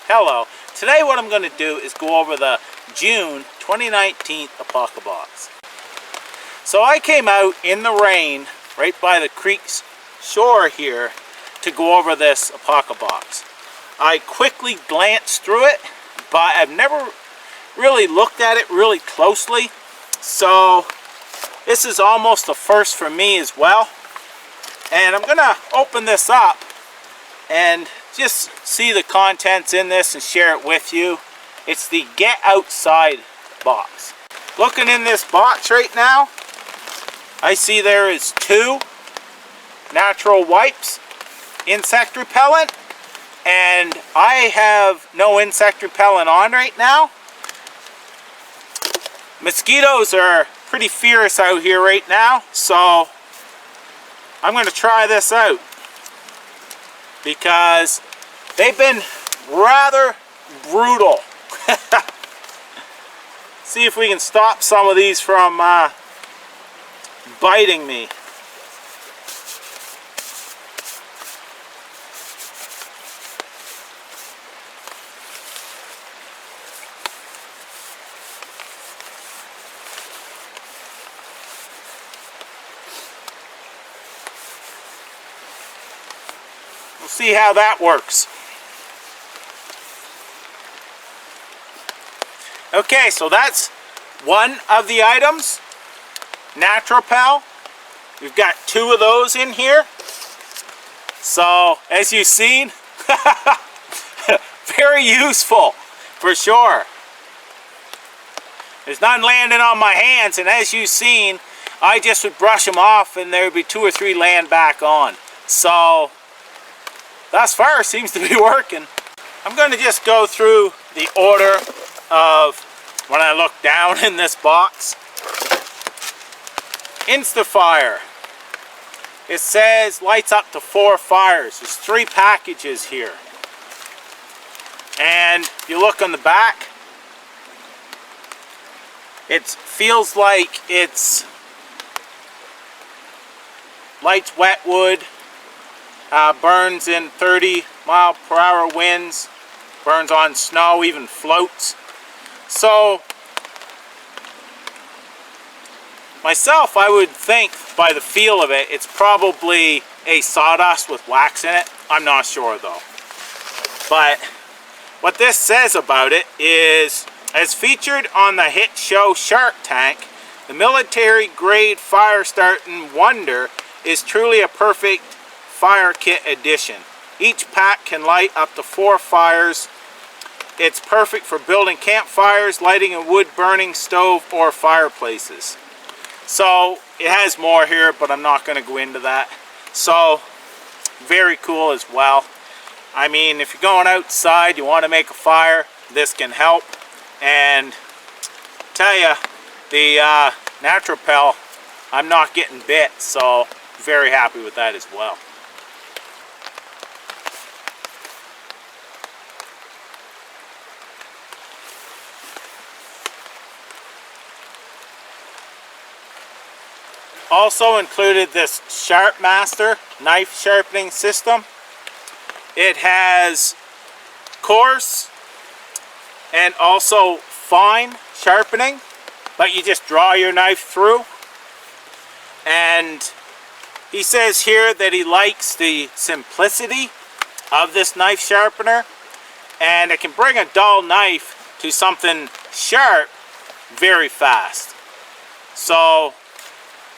Hello. Today what I'm going to do is go over the June 2019 APOCABOX. So I came out in the rain right by the creek's shore here to go over this APOCABOX. I quickly glanced through it, but I've never really looked at it really closely. So this is almost a first for me as well. And I'm going to open this up and just see the contents in this and share it with you. It's the Get Outside box. Looking in this box right now, I see there is 2 natural wipes, insect repellent, and I have no insect repellent on right now. Mosquitoes are pretty fierce out here right now, so I'm going to try this out because they've been rather brutal. See if we can stop some of these from biting me. We'll see how that works. Okay, so that's one of the items. Naturopel. We've got 2 of those in here. So, as you've seen, very useful for sure. There's none landing on my hands, and as you've seen, I just would brush them off and there would be 2 or 3 land back on. So, thus far seems to be working. I'm going to just go through the order of when I look down in this box. Instafire. It says lights up to 4 fires. There's 3 packages here. And if you look on the back, it feels like it's lights wet wood, burns in 30-mile-per-hour winds, burns on snow, even floats. So myself, I would think by the feel of it, it's probably a sawdust with wax in it. I'm not sure though. But what this says about it is, as featured on the hit show Shark Tank, the military grade fire starting wonder is truly a perfect fire kit addition. Each pack can light up to 4 fires. It's perfect for building campfires, lighting a wood burning stove, or fireplaces. So it has more here, but I'm not going to go into that. So very cool as well. I mean, if you're going outside, you want to make a fire, this can help. And tell you, the Naturopel, I'm not getting bit, so very happy with that as well. Also included this Sharp Master knife sharpening system. It has coarse and also fine sharpening, but you just draw your knife through. And he says here that he likes the simplicity of this knife sharpener, and it can bring a dull knife to something sharp very fast. So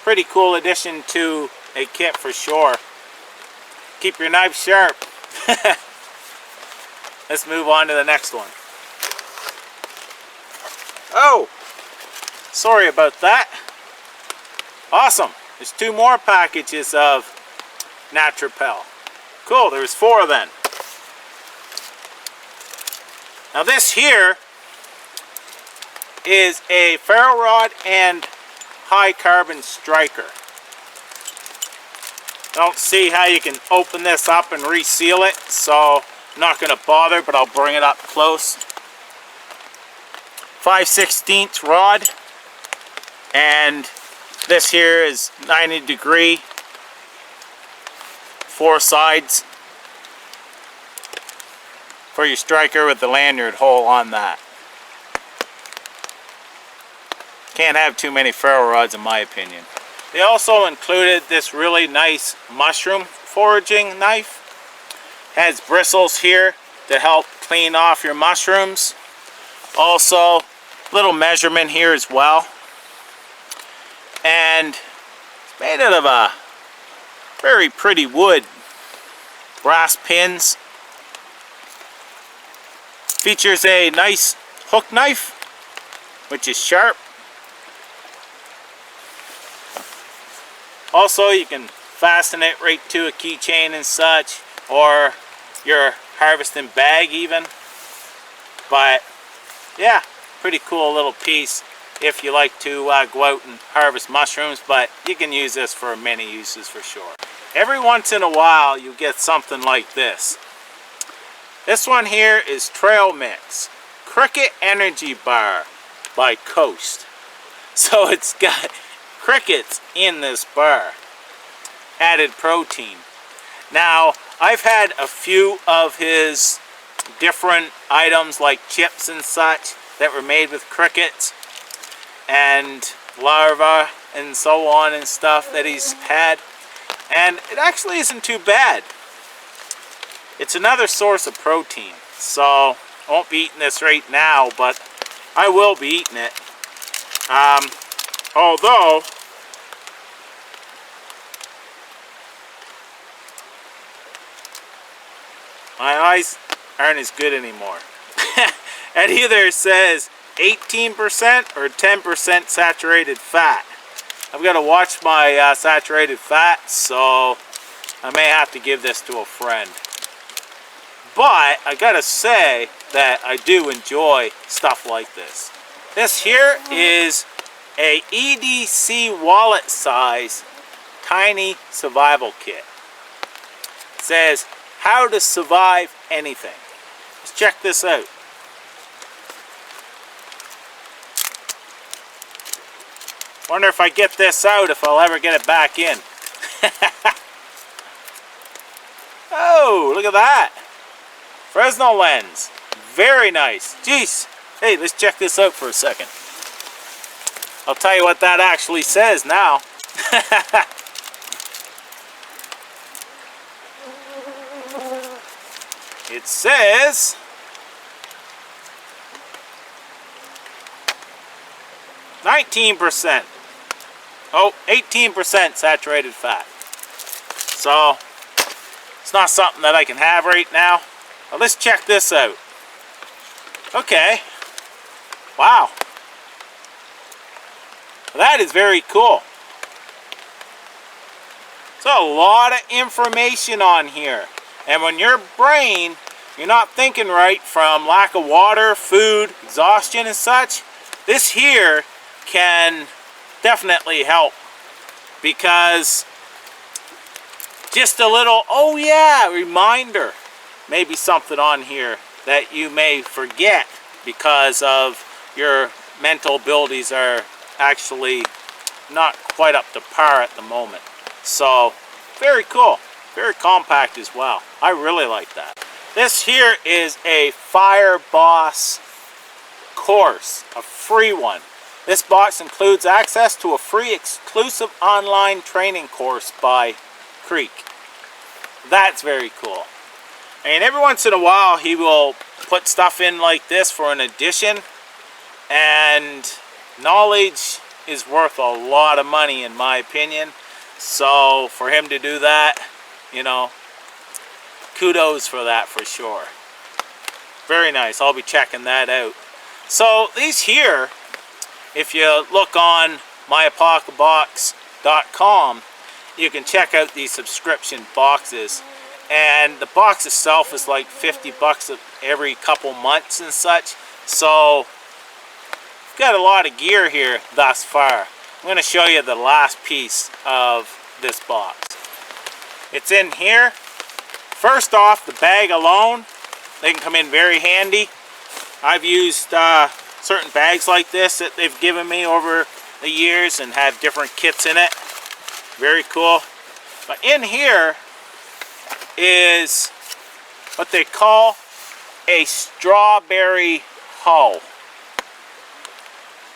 pretty cool addition to a kit for sure. Keep your knife sharp. Let's move on to the next one. Oh, sorry about that. Awesome. There's 2 more packages of Naturopel. Cool, there's 4 then. Now this here is a ferro rod and high carbon striker. Don't see how you can open this up and reseal it, so I'm not going to bother, but I'll bring it up close. 5/16 rod, and this here is 90 degree, 4 sides. for your striker with the lanyard hole on that. Can't have too many ferro rods in my opinion. They also included this really nice mushroom foraging knife. Has bristles here to help clean off your mushrooms. Also, little measurement here as well. And it's made out of a very pretty wood. Brass pins. Features a nice hook knife, which is sharp. Also, you can fasten it right to a keychain and such, or your harvesting bag even. But yeah, pretty cool little piece if you like to go out and harvest mushrooms, but you can use this for many uses for sure. Every once in a while you get something like this. This one here is Trail Mix Cricket Energy Bar by Coast. So it's got crickets in this bar. Added protein. Now, I've had a few of his different items like chips and such that were made with crickets and larvae and so on and stuff that he's had, and it actually isn't too bad. It's another source of protein, so I won't be eating this right now, but I will be eating it. Although my eyes aren't as good anymore. It either says 18% or 10% saturated fat. I've got to watch my saturated fat, so I may have to give this to a friend. But I gotta say that I do enjoy stuff like this. This here is a EDC wallet size tiny survival kit. It says how to survive anything. Let's check this out. Wonder if I get this out, if I'll ever get it back in. Oh, look at that. Fresnel lens. Very nice. Jeez. Hey, let's check this out for a second. I'll tell you what that actually says now. It says "19%. Oh, 18% saturated fat. So, it's not something that I can have right now. But let's check this out. Okay. Wow. That is very cool. So a lot of information on here. And when your brain, you're not thinking right from lack of water, food, exhaustion and such, this here can definitely help. Because just a little, oh yeah, reminder. Maybe something on here that you may forget because of your mental abilities are actually not quite up to par at the moment. So, very cool. Very compact as well. I really like that. This here is a Fire Boss course, a free one. This box includes access to a free exclusive online training course by Creek. That's very cool. And every once in a while he will put stuff in like this for an addition, and knowledge is worth a lot of money in my opinion. So for him to do that, you know, kudos for that for sure. Very nice. I'll be checking that out. So these here, if you look on APOCABOX.com, you can check out these subscription boxes. And the box itself is like 50 bucks every couple months and such. So, we've got a lot of gear here thus far. I'm going to show you the last piece of this box. It's in here. First off, the bag alone, they can come in very handy. I've used certain bags like this that they've given me over the years and have different kits in it. Very cool. But in here is what they call a strawberry hoe.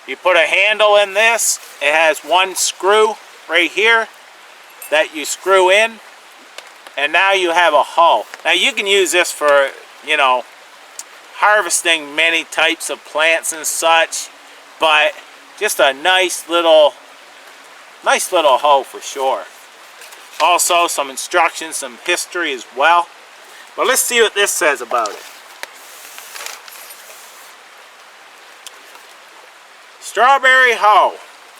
You put a handle in this. It has one screw right here that you screw in, and now you have a hoe. Now you can use this for, you know, harvesting many types of plants and such, but just a nice little hoe for sure. Also some instructions, some history as well. But let's see what this says about it. Strawberry hoe.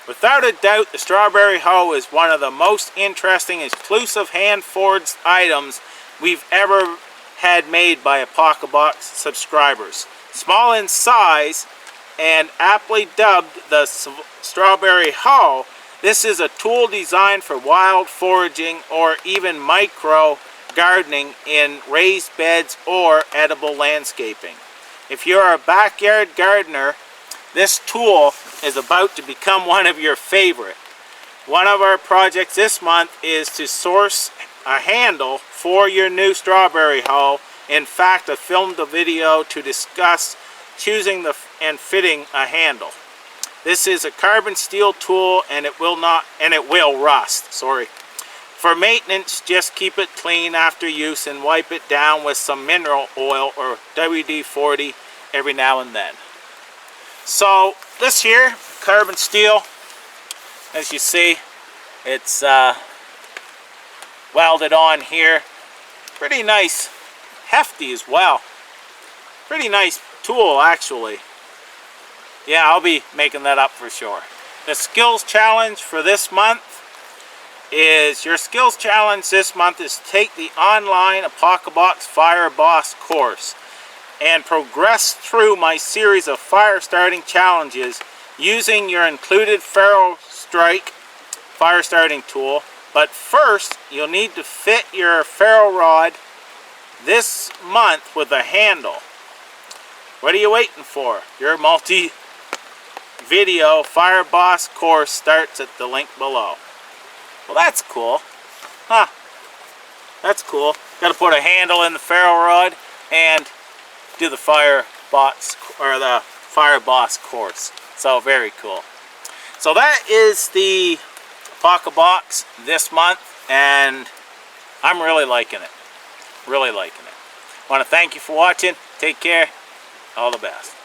Without a doubt, the strawberry hoe is one of the most interesting exclusive hand-forged items we've ever had made by APOCABOX subscribers. Small in size and aptly dubbed the strawberry hoe, this is a tool designed for wild foraging or even micro gardening in raised beds or edible landscaping. If you're a backyard gardener, this tool is about to become one of your favorite. One of our projects this month is to source a handle for your new strawberry hoe. In fact, I filmed a video to discuss choosing and fitting a handle. This is a carbon steel tool and it will rust. Sorry. For maintenance, just keep it clean after use and wipe it down with some mineral oil or WD-40 every now and then. So this here, carbon steel, as you see, it's welded on here. Pretty nice, hefty as well. Pretty nice tool actually. Yeah, I'll be making that up for sure. The skills challenge for this month is, your skills challenge this month is take the online APOCABOX Fire Boss course and progress through my series of fire starting challenges using your included Ferro Strike fire starting tool. But first, you'll need to fit your ferro rod this month with a handle. What are you waiting for? Your multi-video Fire Boss course starts at the link below. Well, that's cool. Huh. That's cool. Got to put a handle in the ferro rod and do the Fire Boss course. So very cool. So that is the APOCABOX this month, and I'm really liking it. Really liking it. I want to thank you for watching. Take care. All the best.